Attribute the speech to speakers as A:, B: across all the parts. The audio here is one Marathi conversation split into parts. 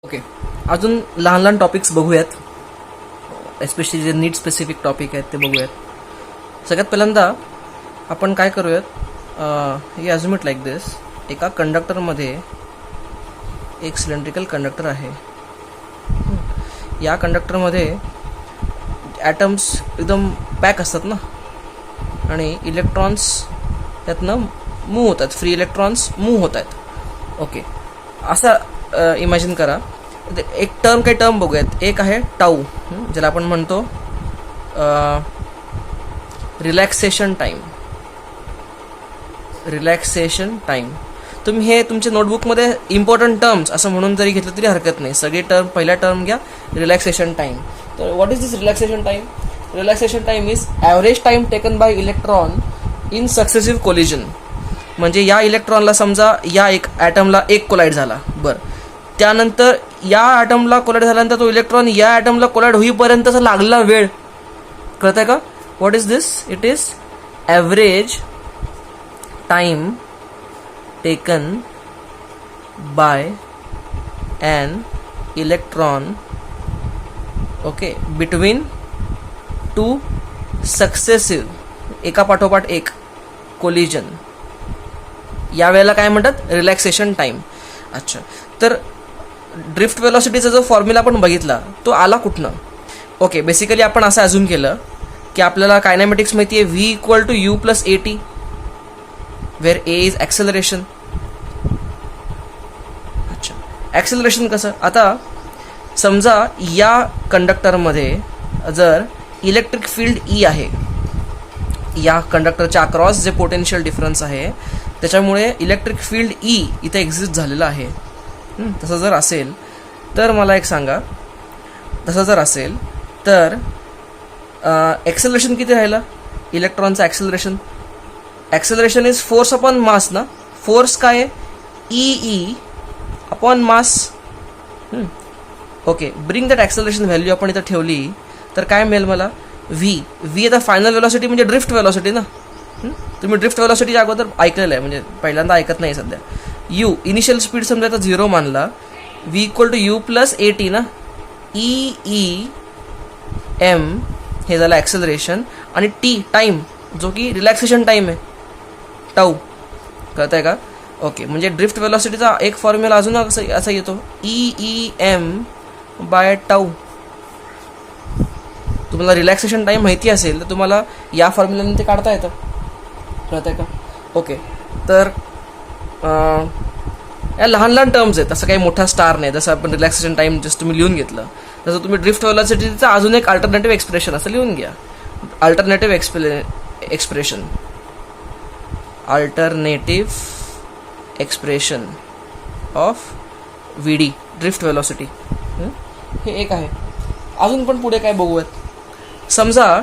A: ओके, अजून लहान लहान टॉपिक्स बघूयात. एस्पेशली जे नीट स्पेसिफिक टॉपिक आहेत ते बघूयात. सगळ्यात पहिल्यांदा आपण काय करूयात, हे अज्युम इट लाईक दिस. एका कंडक्टरमध्ये एक सिलेंड्रिकल कंडक्टर आहे. या कंडक्टरमध्ये ॲटम्स एकदम पॅक असतात ना, आणि इलेक्ट्रॉन्स त्यातनं मूव्ह होतात, फ्री इलेक्ट्रॉन्स मूव्ह होत आहेत. ओके, असं इमॅजिन करा. एक काही टर्म बघूयात. एक आहे टाऊ, ज्याला आपण म्हणतो रिलॅक्सेशन टाईम. तुम्ही हे तुमच्या नोटबुकमध्ये इम्पॉर्टंट टर्म्स असं म्हणून जरी घेतलं तरी हरकत नाही. सगळे टर्म, पहिला टर्म घ्या रिलॅक्सेशन टाईम. तर what is this relaxation time? Relaxation time is average time taken bye electron in successive collision. म्हणजे या इलेक्ट्रॉनला समजा या एक ॲटमला एक कोलाइड झाला, बरं, त्यानंतर या ॲटमला कोलाइड झाल्यानंतर तो इलेक्ट्रॉन या ॲटमला कोलाइड होईपर्यंतचा लागलेला वेळ कळत आहे का? What is this? It is average time taken by an electron, okay, between two successive, एका पाठोपाठ एक कोलिजन. या वेळेला काय म्हणतात? Relaxation time. अच्छा, तर ड्रिफ्ट वेलॉसिटीचा जो फॉर्म्युला आपण बघितला तो आला कुठनं? ओके, बेसिकली आपण असं अज्युम केलं की आपल्याला कायनेमॅटिक्स माहिती आहे, V equal to U plus A T, where A is acceleration. अच्छा, ॲक्सेलरेशन कसं? आता समजा या कंडक्टरमध्ये जर इलेक्ट्रिक फील्ड ई आहे, या कंडक्टरच्या अक्रॉस जे पोटेन्शियल डिफरन्स आहे त्याच्यामुळे इलेक्ट्रिक फील्ड ई इथे एक्झिस्ट झालेलं आहे. तसं जर असेल तर मला एक सांगा, तसं जर असेल तर ॲक्सेलरेशन किती राहिलं? इलेक्ट्रॉनचं acceleration is force upon mass ना. फोर्स काय आहे? E upon mass. Okay, bring that acceleration value आपण इथं ठेवली तर काय मिळेल मला? व्ही आता फायनल वेलॉसिटी म्हणजे ड्रिफ्ट वेलॉसिटी ना. तुम्ही ड्रिफ्ट वेलॉसिटीच्या अगोदर ऐकलेलं आहे, म्हणजे पहिल्यांदा ऐकत नाही सध्या. यू इनिशियल स्पीड समजा आता 0 मानला, V equal to U plus A T ना. ई एम हे झालं ॲक्सेलरेशन, आणि टी टाईम जो की रिलॅक्सेशन टाईम आहे, टाऊ. कळत आहे का? ओके, म्हणजे ड्रिफ्ट वेलॉसिटीचा एक फॉर्म्युला अजून असा येतो, ई एम बाय टाऊ. तुम्हाला रिलॅक्सेशन टाईम माहिती असेल तर तुम्हाला या फॉर्म्युल्याने ते काढता येतं. कळत आहे का? ओके, तर या लहान लहान टर्म्स आहेत, तसं काही मोठा स्टार नाही. जसं आपण रिलॅक्सेशन टाईम जस्ट तुम्ही लिहून घेतलं, तसं तुम्ही ड्रिफ्ट वेलॉसिटीचं अजून एक अल्टरनेटिव्ह एक्सप्रेशन असं लिहून घ्या. Alternative expression of V D, drift velocity. हे एक आहे. अजून पण पुढे काय बघूयात. समजा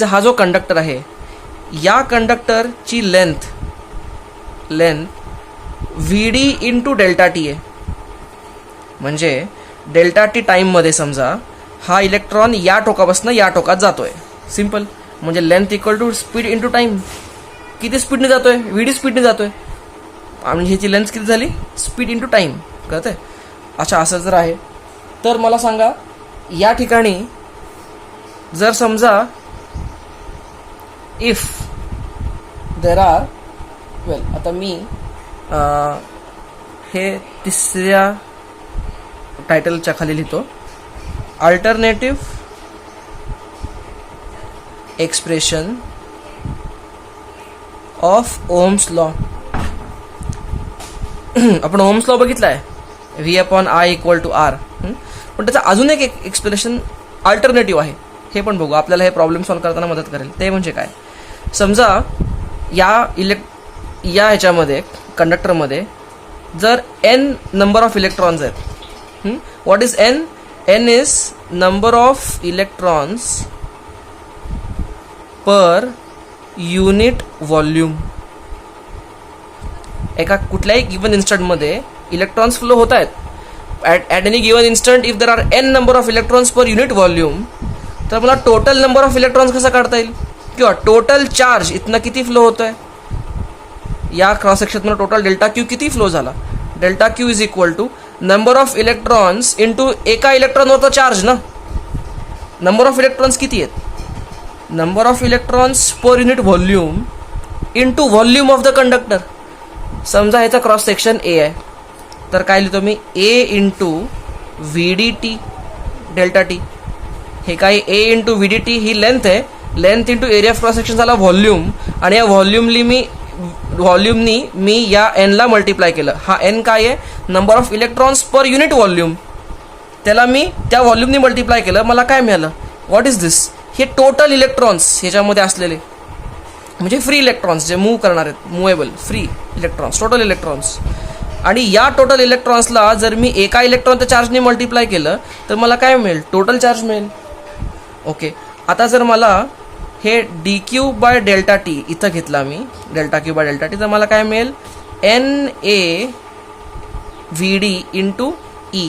A: हा जो कंडक्टर आहे, या कंडक्टरची length V D into delta T आहे. म्हणजे डेल्टा टी टाईममध्ये समजा हा इलेक्ट्रॉन या टोकापासून या टोकात जातोय. सिम्पल, म्हणजे length equal to speed into time. किती स्पीडने जातोय? व्ही डी स्पीडने जातोय, आणि ह्याची लेंथ किती झाली? Speed into time. कळतंय? अच्छा, असं जर आहे तर मला सांगा, या ठिकाणी जर समजा इफ देर आर, वेल, आता मी हे तिसऱ्या टायटलच्या खाली लिहितो, alternative expression of Ohm's law. आपण ओम्स लॉ बघितला आहे, V upon I equal to R. पण त्याचं अजून एक एक्सप्रेशन अल्टरनेटिव्ह आहे, हे पण बघू. आपल्याला हे प्रॉब्लेम सॉल्व्ह करताना मदत करेल. ते म्हणजे काय? समजा या ह्याच्यामध्ये कंडक्टरमध्ये जर एन नंबर ऑफ इलेक्ट्रॉन्स आहेत. What is N? N is number of electrons per unit volume. एका कुठल्याही गिवन इन्स्टंटमध्ये इलेक्ट्रॉन्स फ्लो होत आहेत. At any given instant if there are N number of electrons per unit volume, तर मला टोटल नंबर ऑफ इलेक्ट्रॉन्स कसा काढता येईल? किंवा टोटल चार्ज इथनं किती फ्लो होत आहे, या क्रॉस सेक्शनमध्ये टोटल डेल्टा क्यू किती फ्लो झाला? Delta Q is equal to number of electrons into एका इलेक्ट्रॉनवरचा चार्ज ना. नंबर ऑफ इलेक्ट्रॉन्स किती आहेत? Number of electrons per unit volume into volume of the conductor. समजा ह्याचा क्रॉस सेक्शन ए आहे, तर काय लिहितो मी? A into V D T delta T. हे काय? A into V D T ही लेंथ आहे, length into area of cross section झाला व्हॉल्यूम, आणि या व्हॉल्यूमनी मी या एनला मल्टिप्लाय केलं. हा एन काय आहे? Number of electrons per unit volume. त्याला मी त्या व्हॉल्यूमनी मल्टिप्लाय केलं, मला काय मिळालं? व्हॉट इज दिस? हे टोटल इलेक्ट्रॉन्स ह्याच्यामध्ये असलेले, म्हणजे फ्री इलेक्ट्रॉन्स जे मूव्ह करणार आहेत, movable free electrons, total electrons. आणि या टोटल इलेक्ट्रॉन्सला जर मी एका इलेक्ट्रॉनच्या चार्जने मल्टिप्लाय केलं तर मला काय मिळेल? टोटल चार्ज मिळेल. ओके, आता जर मला हे D Q by delta T इथं घेतला मी, delta Q by delta T, तर मला काय मिळेल? N A V D into E.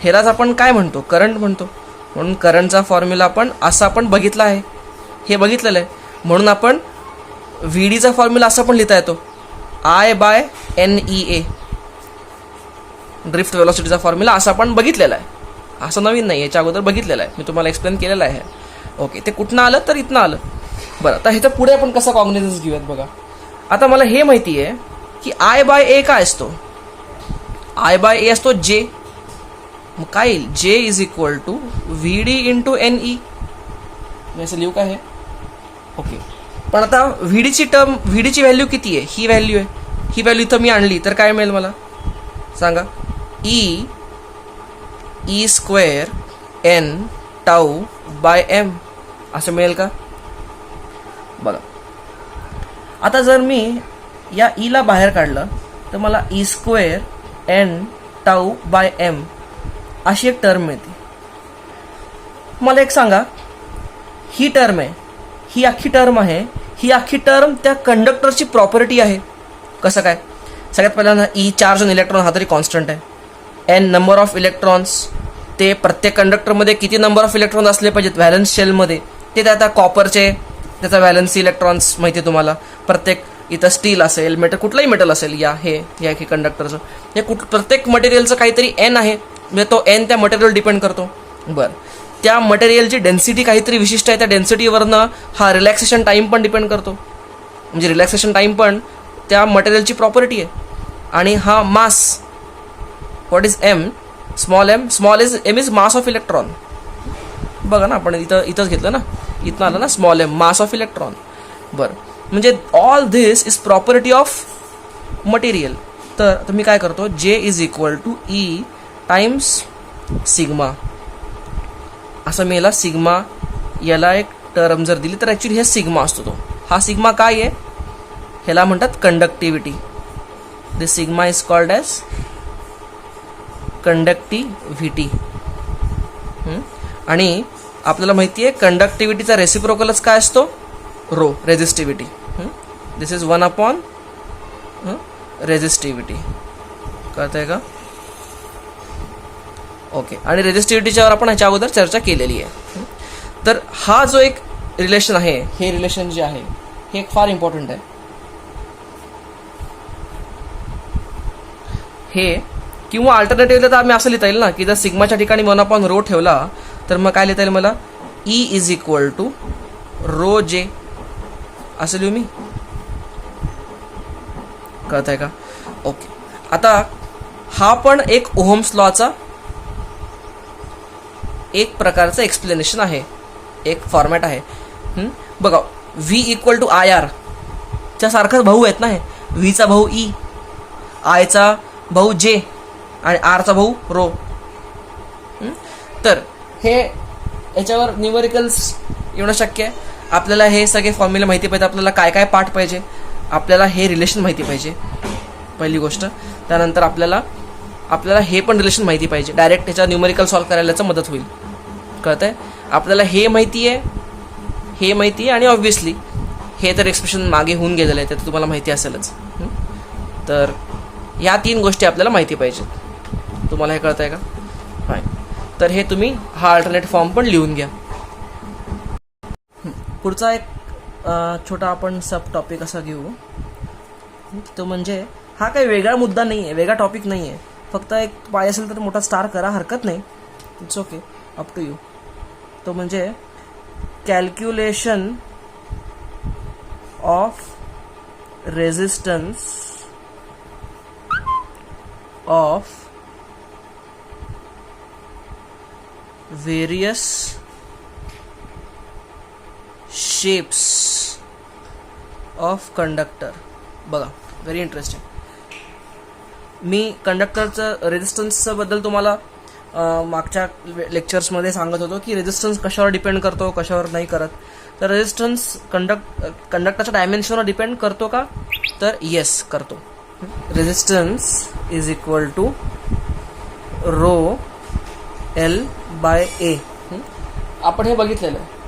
A: ह्यालाच आपण काय म्हणतो? करंट म्हणतो. म्हणून करंटचा फॉर्म्युला आपण बघितला आहे, हे बघितलेलं आहे. म्हणून आपण व्ही डीचा फॉर्म्युला असा पण लिहिता येतो, I by N E A. Drift वेलॉसिटीचा फॉर्म्युला असा आपण बघितलेला आहे, असं नवीन नाही, याच्या अगोदर बघितलेलं आहे, मी तुम्हाला एक्सप्लेन केलेलं आहे. ओके, ते कुठनं आलं? तर इथनं आलं. बरं, आता ह्याच्या पुढे आपण कसा कॉग्निझन्स घेऊयात बघा. आता मला हे माहिती आहे की आय बाय ए काय असतो? आय बाय ए असतो जे. मग काय येईल? J is equal to V D into N E. मी असं लिहू का हे? ओके, पण आता व्ही डीची व्हॅल्यू किती आहे? ही व्हॅल्यू आहे. ही व्हॅल्यू इथं मी आणली तर काय मिळेल मला सांगा? E square N tau by M असं मिळेल का? बघा, आता जर मी या ईला बाहेर काढलं तर मला E square N tau by M अशी एक टर्म मिळते. मला एक सांगा, ही टर्म आहे, ही अख्खी टर्म आहे, ही अख्खी टर्म त्या कंडक्टरची प्रॉपर्टी आहे. कसं काय? सगळ्यात पहिल्यांदा ई चार्ज ऑन इलेक्ट्रॉन हा तरी कॉन्स्टंट आहे. एन नंबर ऑफ इलेक्ट्रॉन्स, ते प्रत्येक कंडक्टरमध्ये किती नंबर ऑफ इलेक्ट्रॉन्स असले पाहिजेत व्हॅलन्स शेलमध्ये, ते आता कॉपरचे त्याचा व्हॅलन्सी इलेक्ट्रॉन्स माहिती आहे तुम्हाला. प्रत्येक इथं स्टील असेल, मेटल, कुठलंही मेटल असेल, या कंडक्टरचं हे प्रत्येक मटेरियलचं काहीतरी एन आहे, म्हणजे तो एन त्या मटेरियल डिपेंड करतो. बरं, त्या मटेरियलची डेन्सिटी काहीतरी विशिष्ट आहे, त्या डेन्सिटीवरनं हा रिलॅक्सेशन टाईम पण डिपेंड करतो. म्हणजे रिलॅक्सेशन टाईम पण त्या मटेरियलची प्रॉपर्टी आहे. आणि हा mass, what is M? Small M is mass of electron. बघा ना, आपण इथंच घेतलं ना, इथं आलं ना small M, mass of electron. बरं, म्हणजे all this is property of material. तर तुम्ही काय करतो? J is equal to E times sigma असं मी याला सिग्मा, याला एक टर्म जर दिली तर ॲक्च्युली हे सिग्मा असतो. तो हा सिग्मा काय आहे? ह्याला म्हणतात conductivity. This sigma is called as conductivity. आणि आपल्याला माहिती आहे कंडक्टिव्हिटीचा रेसिप्रोकलच काय असतो? Rho, resistivity. This is 1 resistivity. कळतंय का? ओके, आणि रेझिस्टिव्हिटीच्यावर आपण ह्याच्या अगोदर चर्चा केलेली आहे. तर हा जो एक रिलेशन आहे, हे रिलेशन जे आहे हे एक फार इम्पॉर्टंट आहे. हे किंवा अल्टरनेटिव्हला तर आम्ही असं लिहिता येईल ना की जर सिग्माच्या ठिकाणी 1/रो ठेवला तर मग काय लिहिता येईल मला? E is equal to rho J असं लिहू मी. कळत आहे का? ओके, आता हा पण एक ओहम्स लॉचा एक प्रकारचं एक्सप्लेनेशन आहे, एक फॉर्मॅट आहे. बघा, V equal to I R च्या सारखाच भाऊ आहेत ना हे. व्हीचा भाऊ ई, आयचा भाऊ जे आणि आरचा भाऊ रो. तर हे याच्यावर न्यूमेरिकल्स येणं शक्य आहे. आपल्याला हे सगळे फॉर्म्युला माहिती पाहिजे, आपल्याला काय काय पार्ट पाहिजे, आपल्याला हे रिलेशन माहिती पाहिजे पहिली गोष्ट. त्यानंतर आपल्याला हे पण रिलेशन माहिती पाहिजे, डायरेक्ट ह्याच्या न्यूमेरिकल सॉल्व्ह करायला याचं मदत होईल. कळत आहे? आपल्याला हे माहिती आहे, हे माहिती आहे, आणि ऑब्व्हियसली हे तर एक्सप्रेशन मागे होऊन गेलेलं आहे, ते तुम्हाला माहिती असेलच. तर या 3 गोष्टी आपल्याला माहिती पाहिजेत. तुम्हाला हे कळत आहे का? फाईन. तर हे तुम्ही हा अल्टरनेट फॉर्म पण लिहून घ्या. पुढचा एक छोटा आपण सब टॉपिक असा घेऊ, तो म्हणजे हा काही वेगळा मुद्दा नाही आहे, वेगळा टॉपिक नाही आहे. फक्त एक पाहिजे असेल तर मोठा स्टार करा, हरकत नाही, it's okay, up to you. तो म्हणजे calculation of resistance of various shapes of conductor. बघा, व्हेरी इंटरेस्टिंग. मी कंडक्टरचं रेजिस्टन्सचं बद्दल तुम्हाला मागच्या लेक्चर्समध्ये सांगत होतो की रेजिस्टन्स कशावर डिपेंड करतो, कशावर नाही करत. तर रेजिस्टन्स कंडक्टरच्या डायमेन्शनवर डिपेंड करतो का, तर येस करतो. Resistance is equal to rho L by A. आपण हे बघितलेलं आहे.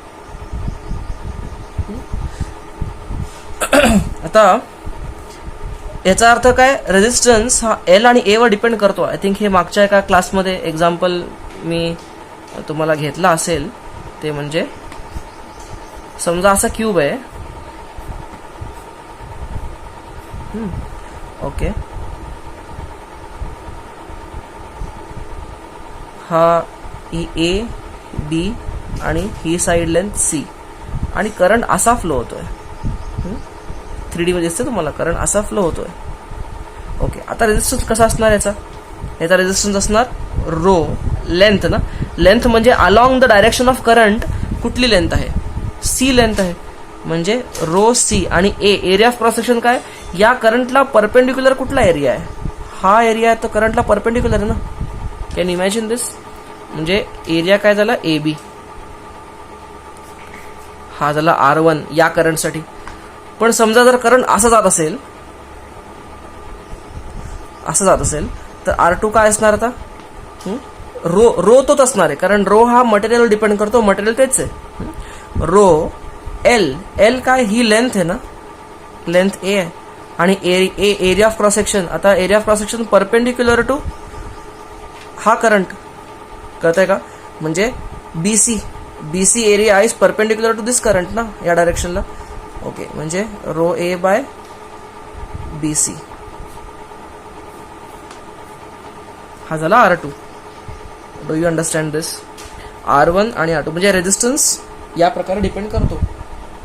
A: आता याचा अर्थ काय, रेजिस्टन्स हा एल आणि ए वर डिपेंड करतो. आय थिंक हे मागच्या एका क्लासमध्ये एक्झाम्पल मी तुम्हाला घेतला असेल. ते म्हणजे समजा असा क्यूब आहे, ओके, हा ही ए बी आणि ही साईड लेंथ सी, आणि करंट असा फ्लो होतोय. 3D मध्ये दिसते तुम्हाला, करंट असा फ्लो होतोय. ओके, आता रेजिस्टन्स कसा असणार याचा रेजिस्टन्स असणार रो लेंथ ना. लेंथ म्हणजे along the direction of current कुठली लेंथ आहे, सी लेंथ आहे, म्हणजे रो सी. आणि ए एरिया ऑफ क्रॉस सेक्शन काय, या करंटला परपेंडिक्युलर कुठला एरिया आहे, हा एरिया आहे, तो करंटला परपेंडिक्युलर आहे ना. कॅन इमॅजिन दिस. म्हणजे एरिया काय झाला ए बी, हा झाला R1 या करंटसाठी. पण समजा जर करंट असं जात असेल तर R2 काय असणार आता, रो तोच असणार आहे, कारण रो हा मटेरियल डिपेंड करतो, मटेरियल तेच आहे. रो एल काय, ही लेंथ आहे ना, लेंथ ए आहे, आणि एरिया ऑफ क्रॉस सेक्शन. आता area of cross section perpendicular to हा करंट, कळतंय का, म्हणजे BC area is perpendicular to this current ना, या डायरेक्शनला. ओके, म्हणजे rho A by B C, हा झाला R2. Do you understand this. R1 आणि R2 म्हणजे रेजिस्टन्स या प्रकारे डिपेंड करतो.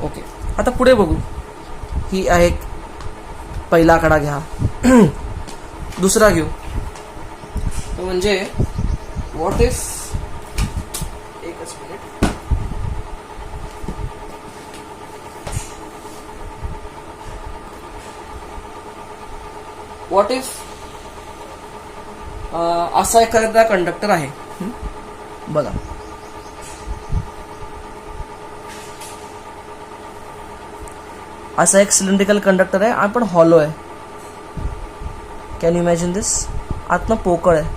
A: ओके, आता पुढे बघू. ही आहे पहिला आकडा घ्या. दुसरा घेऊ, तो म्हणजे व्हॉट इफ, एकच मिनिट, व्हॉट इफ असा एखादा कंडक्टर आहे. बघा, असा एक सिलेंड्रिकल कंडक्टर आहे, आपण हॉलो आहे. कॅन यू इमॅजिन दिस. आतनं पोकळ आहे.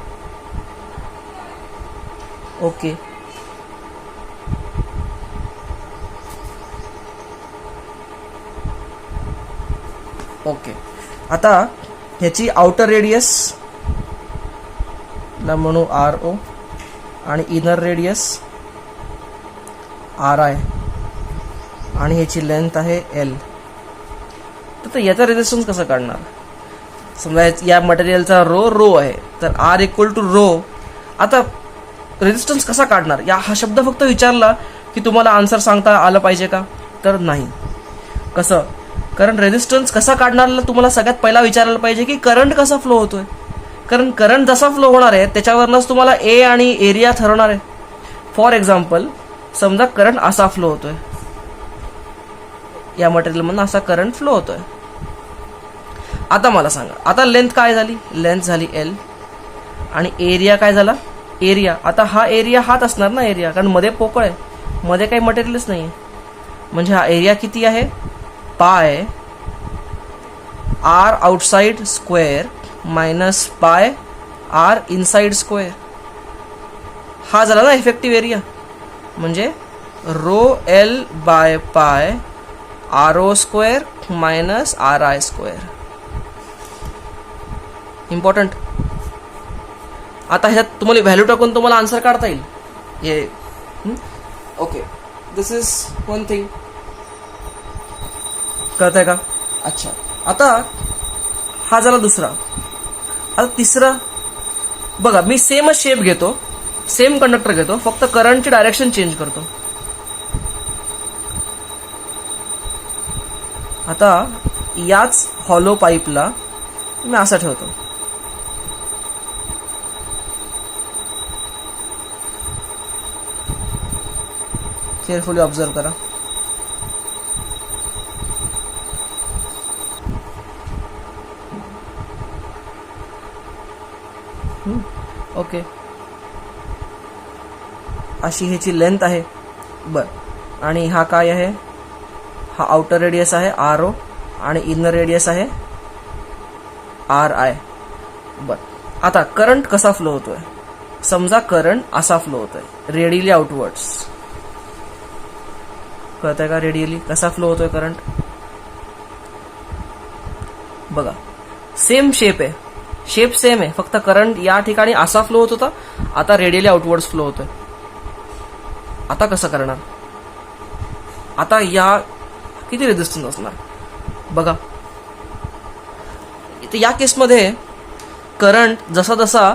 A: ओके, ओके, आता ह्याची आउटर रेडियस ला म्हणू RO आणि इनर रेडियस RI, आणि ह्याची लेंथ आहे L. तर याचा रेजिस्टन्स कसं काढणार. समजा या मटेरियलचा रो आहे, तर R इक्वल टू रो. आता रेजिस्टन्स कसा काढणार, या हा शब्द फक्त विचारला की तुम्हाला आन्सर सांगता आलं पाहिजे का, तर नाही. कसं, कारण रेजिस्टन्स कसा काढणार तुम्हाला सगळ्यात पहिला विचारायला पाहिजे की करंट कसा फ्लो होतोय. कारण करंट जसा फ्लो होणार आहे त्याच्यावरनंच तुम्हाला ए आणि एरिया ठरवणार आहे. फॉर एक्झाम्पल, समजा करंट असा फ्लो होतोय, या मटेरियलमधून असा करंट फ्लो होतोय. आता मला सांगा, आता लेंथ काय झाली, लेंथ झाली L, आणि एरिया काय झाला, एरिया. आता हा एरिया हाच असणार ना एरिया, कारण मध्ये पोकळ आहे, मध्ये काही मटेरियलच नाही आहे. म्हणजे हा एरिया किती आहे, पाय R outside square minus pi R inside square. हा झाला ना इफेक्टिव्ह एरिया. म्हणजे रो L बाय पाय RO square minus RI square. Important. आता ह्याच्यात तुम्हाला व्हॅल्यू टाकून तुम्हाला आन्सर काढता येईल हे. Okay, this is one thing. कळतंय का. अच्छा, आता हा झाला दुसरा. आता तिसरा, बघा मी सेमच शेप घेतो, सेम कंडक्टर घेतो, फक्त करंटची डायरेक्शन चेंज करतो. आता याच हॉलो पाईपला मी असा ठेवतो. केअरफुली ऑब्झर्व करा. ओके, अशी ह्याची लेंथ आहे. बर, आणि हा काय आहे? हा आउटर रेडियस आहे RO आणि इनर रेडियस आहे RI. बर, आता करंट कसा फ्लो होतोय? समजा करंट असा फ्लो होतोय रेडियली आउटवर्ड्स. कळतंय का? रेडियली कसा फ्लो होतोय करंट? बघा सेम शेप आहे, शेप सेम आहे, फक्त करंट या ठिकाणी असा फ्लो होत होता, आता रेडियली आउटवर्ड्स फ्लो होतोय. आता कसं करणार? आता या किती रेजिस्टन्स असणार बघा. या केसमध्ये करंट जसा जसा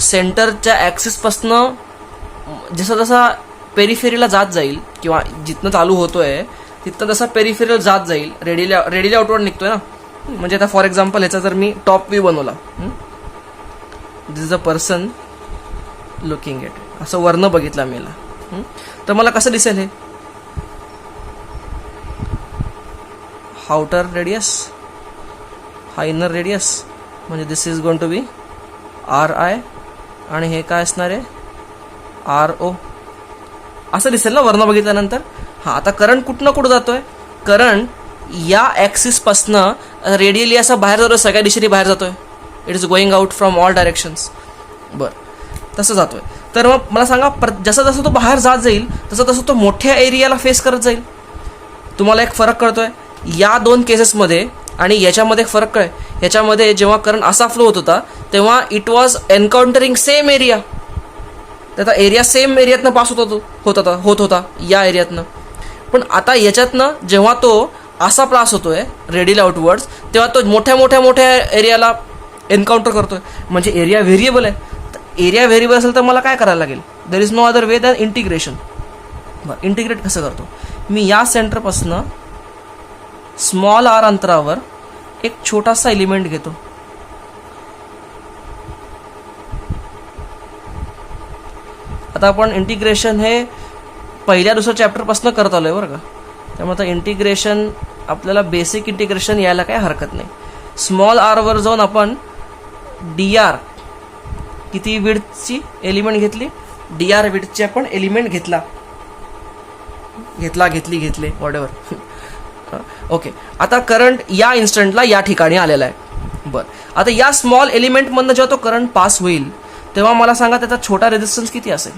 A: सेंटरच्या ऍक्सिस पासनं जसा जसा पेरिफेरीला जात जाईल किंवा जिथनं चालू होतोय तिथनं जसा पेरिफेरीला जात जाईल, रेडियली आउटवर्ड निघतोय ना. म्हणजे आता फॉर एक्झाम्पल ह्याचा जर मी टॉप व्ह्यू बनवला, this is a person looking at, असं वर्ण बघितला मी याला, तर मला कसं दिसेल? हे आउटर रेडियस, हा इनर रेडियस, म्हणजे this is going to be RI आणि हे काय असणार आहे RO, असं दिसेल ना वर्ण बघितल्यानंतर. हा, आता करंट कुठनं कुठं जातोय? करंट या ऍक्सिस पासनं रेडियली असा बाहेर जातोय, सगळ्या दिशेने बाहेर जातोय. It is going out from all directions. बर, तसं जातोय. तर मग मला सांगा, जसं जसं तो बाहेर जात जाईल तसं तसं तो मोठ्या एरियाला फेस करत जाईल. तुम्हाला एक फरक कळतोय या दोन केसेसमध्ये आणि याच्यामध्ये फरक कळेल. याच्यामध्ये जेव्हा करंट असा फ्लो होत होता तेव्हा इट वॉज एन्काउंटरिंग सेम एरिया, त्याचा एरिया सेम एरियातनं पास होत होता या एरियातनं. पण आता याच्यातनं जेव्हा तो असा पास होतोय रेडियल आउटवर्ड्स, तेव्हा तो मोठ्या मोठ्या मोठ्या एरियाला एन्काउंटर करतोय. म्हणजे एरिया व्हेरिएबल आहे. एरिया व्हेरिएबल असेल तर मला काय करायला लागेल? There is no other way than integration. बरं, इंटिग्रेट कसं करतो मी? या सेंटरपासनं स्मॉल r अंतरावर एक छोटासा एलिमेंट घेतो. आता आपण इंटिग्रेशन हे पहिल्या दुसऱ्या चॅप्टरपासून करत आलोय बरं का. त्यामुळे आता इंटिग्रेशन आपल्याला बेसिक इंटिग्रेशन यायला काही हरकत नाही. स्मॉल r वर जाऊन आपण dr किती विड्थची एलिमेंट घेतली, dr विड्थची आपण एलिमेंट घेतले व्हॉटएव्हर. ओके, आता करंट या इन्स्टंटला या ठिकाणी आलेला आहे. बरं, आता या स्मॉल एलिमेंटमधनं जेव्हा तो करंट पास होईल तेव्हा मला सांगा त्याचा छोटा रेजिस्टन्स किती असेल?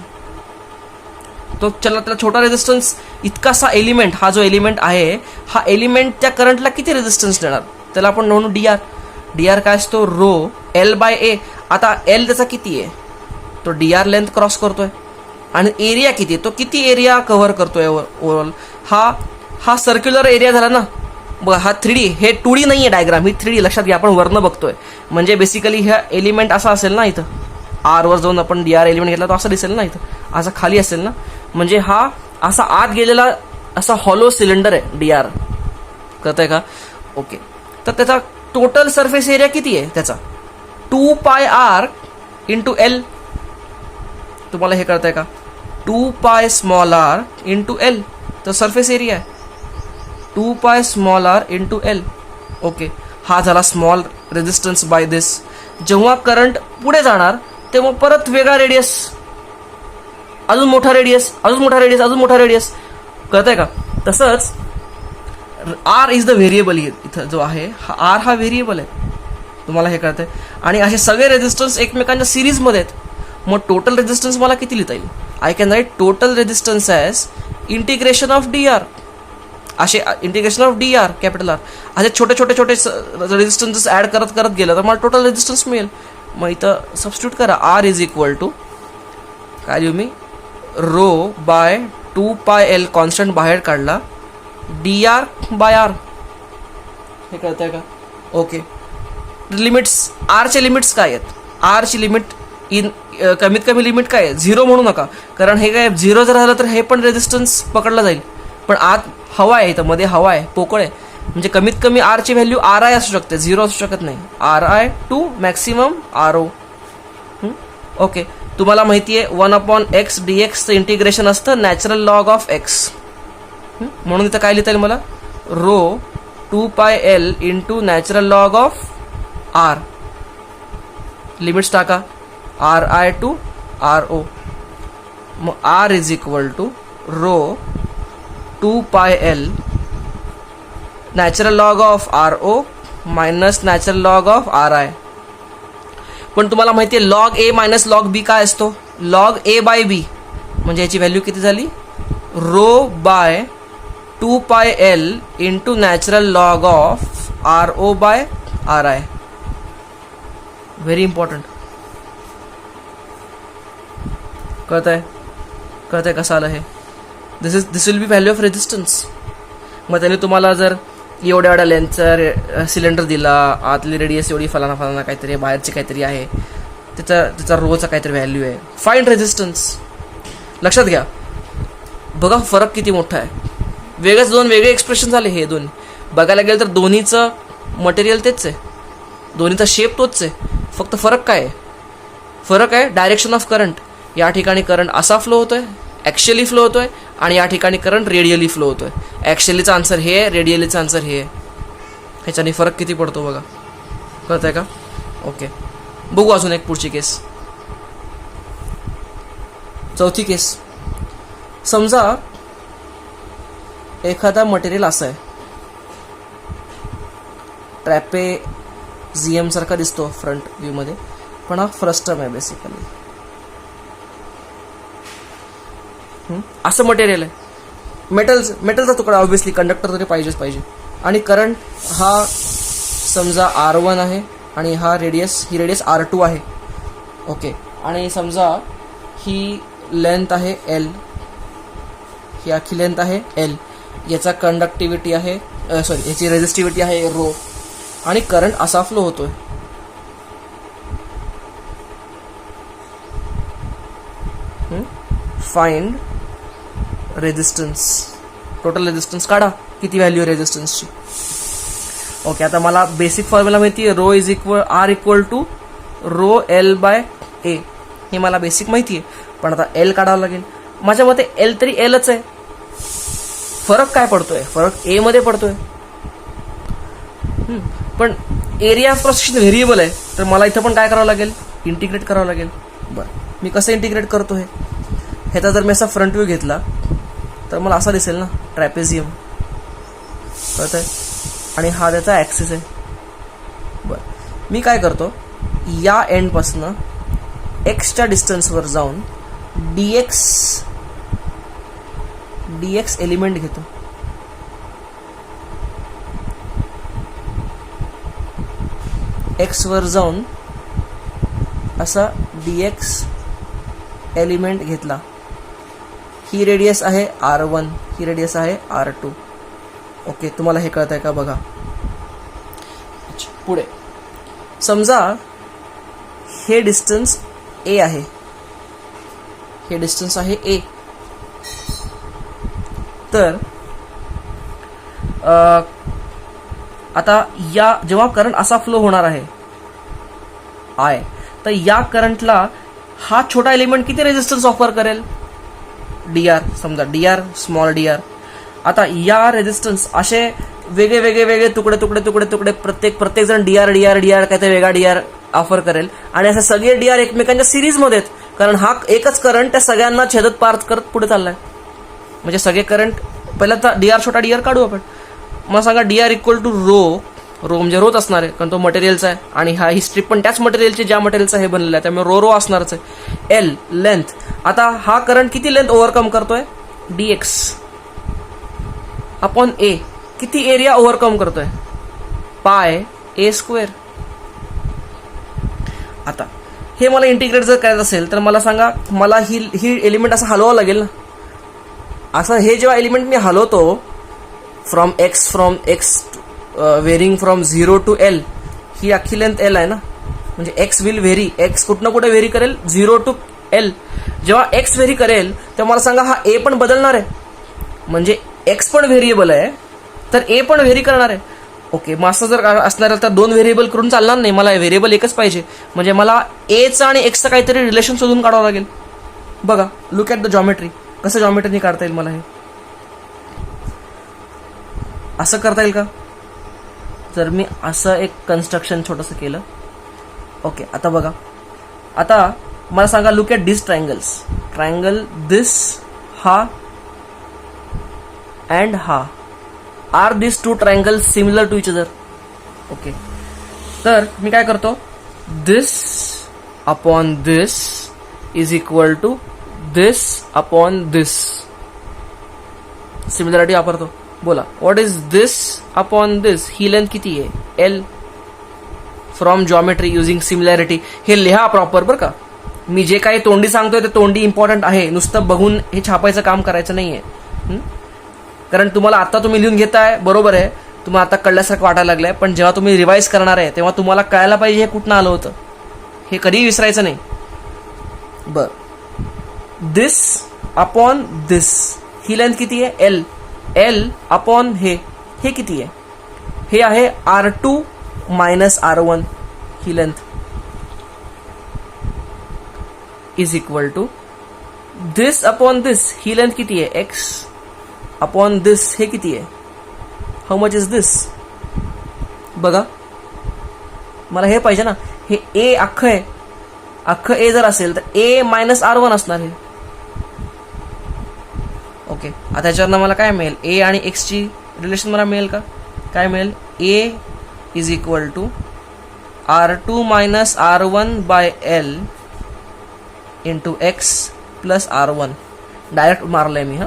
A: तो त्याला छोटा रेजिस्टन्स इतकासा एलिमेंट, हा जो एलिमेंट आहे हा एलिमेंट त्या करंटला किती रेजिस्टन्स देणार? त्याला आपण म्हणू dr काय असतो? Row L/A. आता L त्याचा किती आहे? तो dr लेंथ क्रॉस करतोय. आणि एरिया किती आहे? तो किती एरिया कव्हर करतोय ओव्हरऑल? हा सर्क्युलर एरिया झाला ना. बघा, हा 3D, हे 2D नाही आहे डायग्राम, ही 3D. लक्षात घ्या, आपण वर्ण बघतोय. म्हणजे बेसिकली हा एलिमेंट असा असेल ना, इथं R वर जाऊन आपण dr एलिमेंट घेतला तो असं दिसेल ना, इथं असा खाली असेल ना. म्हणजे हा असा आत गेलेला असा हॉलो सिलेंडर आहे dr. कळतंय का? ओके, तर त्याचा टोटल सरफेस एरिया किती आहे? त्याचा 2πr इंटू L. तुम्हाला हे कळतंय का? 2π स्मॉल r इंटू L तर सरफेस एरिया आहे 2π small r into L. Okay, हा झाला स्मॉल रेजिस्टन्स बाय दिस. जेव्हा करंट पुढे जाणार तेव्हा परत वेगळा रेडियस, अजून मोठा रेडियस, अजून मोठा रेडियस, अजून मोठा रेडियस. कळतंय का? तसंच R इज द व्हेरिएबल. इथं जो आहे हा R हा व्हेरिएबल आहे. तुम्हाला हे कळतंय? आणि असे सगळे रेजिस्टन्स एकमेकांच्या सिरीजमध्ये आहेत. मग टोटल रेजिस्टन्स मला किती लिहिता येईल? I can right total resistance as integration of dr. असे integration of dr capital R असे छोटे छोटे छोटे रेजिस्टन्सेस ॲड करत करत गेलं तर मला टोटल रेजिस्टन्स मिळेल. मग इथं सबस्टिट्यूट करा. R इज इक्वल टू काय लिहू मी? रो बाय 2πL कॉन्स्टंट बाहेर काढला dr बाय R. हे कळतंय का? ओके, लिमिट्स, R चे लिमिट्स काय आहेत? R ची लिमिट इन कमीत कमी लिमिट काय आहे, 0 म्हणू नका, कारण हे काय 0 जर झालं तर हे पण रेझिस्टन्स पकडला जाईल. पण आत हवा आहे, इथं मध्ये हवा आहे, पोकळ आहे, म्हणजे कमीत कमी आर ची व्हॅल्यू आर आय असू शकते, 0 असू शकत नाही. R I to maximum R O. Okay, तुम्हाला माहिती आहे 1/x dx चं इंटिग्रेशन असतं नॅचरल लॉग ऑफ एक्स. म्हणून इथं काय लिहिता येईल मला, rho 2πl into natural log of R. Limits टाका, R I to R O. मग R is equal to rho 2πl natural log of R O minus natural log of R I. पण तुम्हाला माहिती आहे log A minus log B काय असतो, लॉग ए बाय बी. म्हणजे याची व्हॅल्यू किती झाली, rho by 2πl into natural log of R O by R I. Very important. कळतंय कसं आलं हे. This will be value of resistance. मग त्याने तुम्हाला जर एवढ्या एवढ्या लेंथचा सिलेंडर दिला, आतली रेडियस एवढी फलाना फलाना काहीतरी, बाहेरची काहीतरी आहे, त्याचा रोचा काहीतरी व्हॅल्यू आहे, फाइंड रेझिस्टन्स. लक्षात घ्या, बघा फरक किती मोठा आहे. दोन वेगळे एक्सप्रेशन झाले हे दोन. बघायला गेलं तर दोन्हीचं मटेरियल तेच आहे, दोन्हीचा शेप तोच आहे, फक्त फरक काय आहे, फरक आहे डायरेक्शन ऑफ करंट. या ठिकाणी करंट असा फ्लो होतोय, ॲक्च्युअली फ्लो होतोय, आणि या ठिकाणी करंट रेडियली फ्लो होतोय. ॲक्च्युअलीचा आन्सर हे आहे, रेडियलीचा आन्सर हे आहे. ह्याच्याने फरक किती पडतो बघा. कळतंय का. ओके, बघू अजून एक पुढची केस. चौथी केस. समजा एखादा मटेरियल असं आहे, ट्रॅपेझियम सारखा दिसतो फ्रंट व्ह्यू मध्ये, पण हा फ्रस्टम आहे बेसिकली. असं मटेरियल आहे, मेटलचा तुकडा, ऑब्व्हियसली कंडक्टर तरी पाहिजे. आणि करंट हा समजा R1 आहे, आणि ही रेडियस R2 आहे. ओके, आणि समजा ही लेंथ आहे L, ही आखी लेंथ आहे L, याचा कंडक्टिव्हिटी आहे, याची रेझिस्टिव्हिटी आहे रो, आणि करंट असा फ्लो होतोय. Find resistance. टोटल रेझिस्टन्स काढा, किती व्हॅल्यू आहे रेझिस्टन्सची. ओके, आता मला बेसिक फॉर्म्युला माहिती आहे, rho is equal R equal to rho L by A. हे मला बेसिक माहिती आहे, पण आता एल काढावं लागेल. माझ्या मते एल तरी एलच आहे. फरक काय पडतोय, फरक ए मध्ये पडतोय. पण area of cross section variable आहे, तर मला इथं पण काय करावं लागेल, इंटिग्रेट करावं लागेल. बरं, मी कसं इंटिग्रेट करतो हे, ह्याचा जर मी असा फ्रंट व्ह्यू घेतला तर मला असा दिसेल ना, ट्रॅपेझियम. कळतंय. आणि हा त्याचा ॲक्सिस आहे. बरं, मी काय करतो, या एंडपासनं एक्सच्या डिस्टन्सवर जाऊन डीएक्स एलिमेंट घेतो. एक्स वर जाऊन असा डीएक्स एलिमेंट घेतला. ही रेडियस आहे R1, ही रेडियस आहे R2. ओके, तुम्हाला हे कळत आहे का बघा. पुढे समजा हे डिस्टन्स A आहे, हे डिस्टन्स आहे A. तर आता या जेव्हा करंट असा फ्लो होणार आहे I, तर या करंटला हा छोटा एलिमेंट किती रेझिस्टन्स ऑफर करेल, dr. समजा dr, स्मॉल dr. आता या रेझिस्टन्स असे वेगळे तुकडे प्रत्येक जण dr काहीतरी वेगळा dr ऑफर करेल, आणि असे सगळे dr एकमेकांच्या सिरीजमध्ये आहेत, कारण हा एकच करंट त्या सगळ्यांना छेदत पार करत पुढे चाललाय. म्हणजे सगळे करंट पहिला dr छोटा dr काढू आपण. मग सांगा dr इक्वल टू रो म्हणजे रोच असणार आहे, कारण तो मटेरियलचा आहे, आणि ही स्ट्रिप पण त्याच मटेरियलची ज्या मटेरियलचा हे बनलेलं आहे, त्यामुळे रो असणारच आहे. L length. आता हा करंट किती लेंथ ओव्हरकम करतोय, dx अपॉन ए. किती एरिया ओव्हरकम करतोय, पाय ए स्क्वेअर. आता हे मला इंटिग्रेट जर करायचं असेल तर मला सांगा, मला ही एलिमेंट असं हलवावं लागेल ना. असं हे जेव्हा एलिमेंट मी हलवतो from X varying from 0 to L, ही अख्खी लेंथ L आहे ना. म्हणजे एक्स विल व्हेरी, एक्स कुठं कुठे व्हेरी करेल, 0 to L. जेव्हा एक्स व्हेरी करेल तेव्हा मला सांगा हा ए पण बदलणार आहे, म्हणजे एक्स पण व्हेरिएबल आहे तर ए पण व्हेरी करणार आहे. ओके, मग असं जर असणार तर 2 व्हेरिएबल करून चालणार नाही, मला व्हेरिएबल एकच पाहिजे. म्हणजे मला एचं आणि एक्सचं काहीतरी रिलेशन शोधून काढावं लागेल. बघा, लुक ॲट द जॉमेट्री. कसं जॉमेट्रीने काढता येईल मला हे? असं करता येईल का? जर मी असं एक कन्स्ट्रक्शन छोटंसं केलं. ओके, आता बघा, आता मला सांगा, look at this triangles. Triangle this, हा अँड हा. Are this 2 triangles similar to each other? Okay, तर मी काय करतो, this upon this is equal to this upon this. Similarity वापरतो. बोला, what is this upon this? ही लेंथ किती आहे? L. From geometry using similarity. हे लिहा प्रॉपर बरं का. मी जे काही तोंडी सांगतोय ते तोंडी इम्पॉर्टंट आहे, नुसतं बघून हे छापायचं काम करायचं नाहीये. कारण तुम्हाला आता तुम्ही लिहून घेताय, बरोबर आहे, तुम्हाला आता कळल्यासारखं वाटायला लागलंय, पण जेव्हा तुम्ही रिवाईज करणार आहे तेव्हा तुम्हाला कळायला पाहिजे हे कुठनं आलं होतं, हे कधीही विसरायचं नाही. बर, दिस अपॉन दिस, ही लेंथ किती आहे? एल. एल अपॉन हे किती आहे? हे आहे R2 मायनस R1. ही length is equal to this upon this, ही लेंथ किती आहे? एक्स अपॉन दिस, हे किती आहे? How much is this? बघा, मला हे पाहिजे ना. हे ए अख्खं आहे, अख्खं ए जर असेल तर ए मायनस R1 असणार आहे. ओके, आता याच्यावरनं मला काय मिळेल? ए आणि एक्सची रिलेशन मला मिळेल का? काय मिळेल? A is equal to R2 minus R1 by L into X plus R1. Direct मारलंय मी. हा,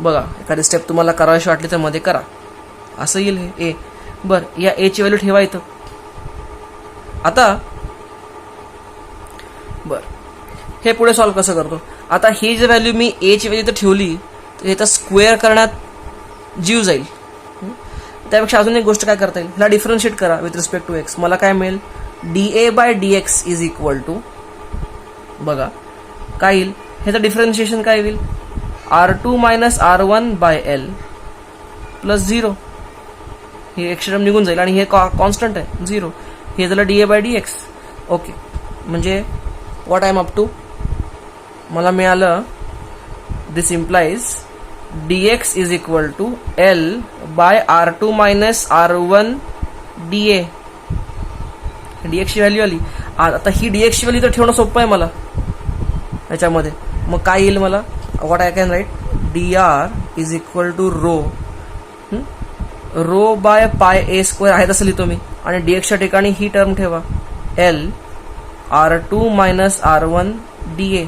A: बघा, एखादी स्टेप तुम्हाला करावीशी वाटली तर मध्ये करा. असं येईल हे ए. बरं, या एची व्हॅल्यू ठेवा इथं. आता बर, हे पुढे सॉल्व्ह कसं करतो? आता ही जी व्हॅल्यू मी एची व्हॅल्यू तर ठेवली, तर हे तर स्क्वेअर करण्यात जीव जाईल. त्यापेक्षा अजून एक गोष्ट काय करता येईल, ह्याला डिफरन्शिएट करा विथ रिस्पेक्ट टू एक्स. मला काय मिळेल? DA bye DX is equal to, बघा काय येईल, ह्याचं डिफरन्शिएशन काय होईल? R2 minus R1 by L plus 0. हे एक टर्म निघून जाईल आणि हे कॉन्स्टंट आहे 0. हे झालं DA बाय DX. ओके, म्हणजे what I am up to, मला मिळालं, this implies dx is equal to L by R2 minus R1 DA. dx ची व्हॅल्यू आली. आता ही dx ची व्हॅल्यू तर ठेवणं सोपं आहे मला याच्यामध्ये. मग काय येईल मला? What I can write, dr is equal to rho by pi A square आहे तसं लिहितो मी, आणि dx ठिकाणी ही टर्म ठेवा, L R2 minus R1 DA.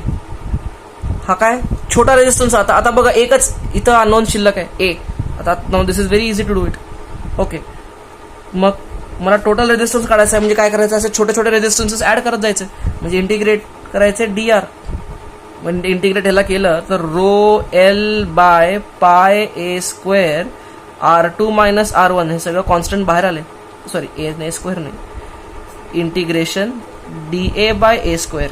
A: हा काय छोटा रेजिस्टन्स. आता बघा, एकच इथं अननोन शिल्लक आहे ए. आता now this is very easy to do it. Okay, मग मला टोटल रेजिस्टन्स काढायचं आहे. म्हणजे काय करायचं, असे छोटे छोटे रेजिस्टन्सेस ऍड करत जायचे, म्हणजे इंटिग्रेट करायचे dr. म्हणजे इंटिग्रेट ह्याला केलं तर row L bye pi A square R2 minus R1, हे सगळं कॉन्स्टंट बाहेर आले. सॉरी, ए स्क्वेअर नाही, इंटिग्रेशन DA बाय ए स्क्वेअर.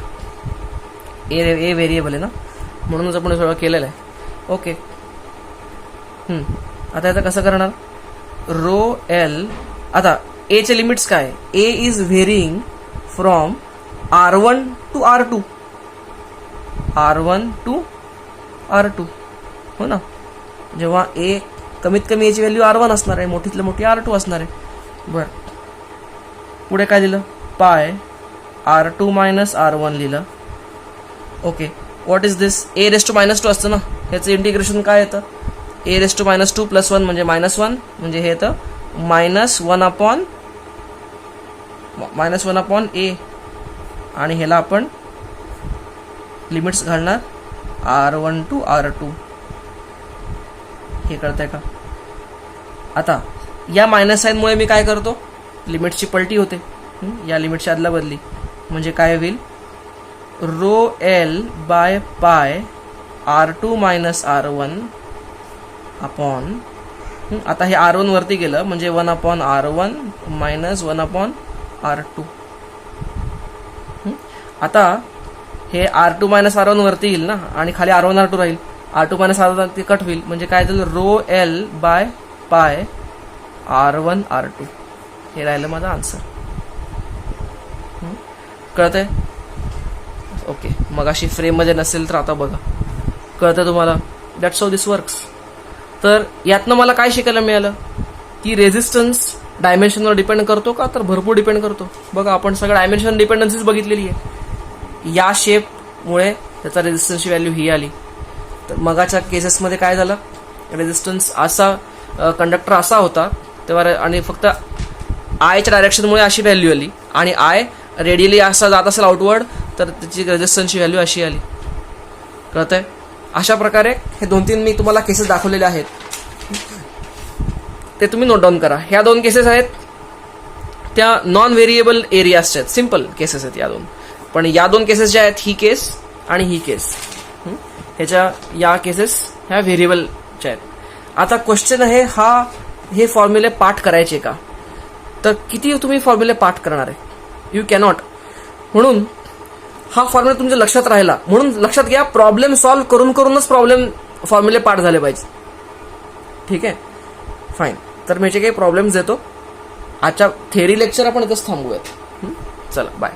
A: ए व्हेरिएबल आहे ना, म्हणूनच आपण सगळं केलेलं आहे. ओके, आता याचं कसं करणार? रो L, आता ए चे लिमिट्स काय? A is varying from R1 to R2. R1 to R2, हो ना. जेव्हा ए कमीत कमी याची व्हॅल्यू R1 असणार आहे, मोठीतलं मोठी R2 असणार आहे. बरं, पुढे काय दिलं? पाय R2 मायनस R1 लिहिलं. Okay, what is this? A raise to minus 2 असतं ना, ह्याचं इंटिग्रेशन काय येतं? A raise to minus 2 plus 1 म्हणजे -1, म्हणजे हे येतं -1 अपॉन ए. आणि ह्याला आपण लिमिट्स घालणार R1 टू R2. हे कळतंय का? आता या मायनस साईनमुळे मी काय करतो? लिमिट्सची पलटी होते. या लिमिटची अदला बदली, म्हणजे काय होईल? रो L बाय पाय R2 मायनस R1 अपॉन, आता हे R1 वरती गेलं म्हणजे 1 upon R1 minus 1 upon R2. आता हे R2 मायनस R1 वरती येईल ना, आणि खाली R1 R2 राहील. R2 मायनस R1 ते कट होईल, म्हणजे काय झालं, रो L बाय पाय R1 R2. हे राहिलं माझं आन्सर. कळतंय? ओके. मग अशी फ्रेममध्ये नसेल तर आता बघा, कळतंय तुम्हाला? That's how this works. तर यातनं मला काय शिकायला मिळालं की रेझिस्टन्स डायमेन्शनवर डिपेंड करतो का, तर भरपूर डिपेंड करतो. बघा, आपण सगळं डायमेन्शन डिपेंडन्सीच बघितलेली आहे. या शेपमुळे त्याचा रेझिस्टन्सची व्हॅल्यू ही आली. तर मगाच्या केसेसमध्ये काय झालं, रेझिस्टन्स असा, कंडक्टर असा होता तेव्हा, आणि फक्त आयच्या डायरेक्शनमुळे अशी व्हॅल्यू आली, आणि आय रेडियली असा जात असेल आउटवर्ड तर त्याची रेझिस्टन्सची व्हॅल्यू अशी आली. कळतंय? अशा प्रकारे हे 2-3 मी तुम्हाला केसेस दाखवलेले आहेत, ते तुम्ही नोट डाऊन करा. ह्या 2 केसेस आहेत त्या नॉन व्हेरिएबल एरियाजच्या आहेत, सिम्पल केसेस आहेत या 2. पण या 2 केसेस ज्या आहेत, ही केस आणि ही केस, ह्याच्या या केसेस ह्या व्हेरिएबलच्या आहेत. आता क्वेश्चन आहे हे फॉर्म्युले पाठ करायचे का, तर किती तुम्ही फॉर्म्युले पाठ करणार आहे? You cannot. म्हणून हा फॉर्म्युला तुमच्या लक्षात राहिला, म्हणून लक्षात घ्या, प्रॉब्लेम सॉल्व्ह करून करूनच फॉर्म्युले पाठ झाले पाहिजे. ठीक आहे, फाईन. तर मी जे काही प्रॉब्लेम्स देतो आजच्या थेअरी लेक्चर आपण इथंच थांबूयात. चला, बाय.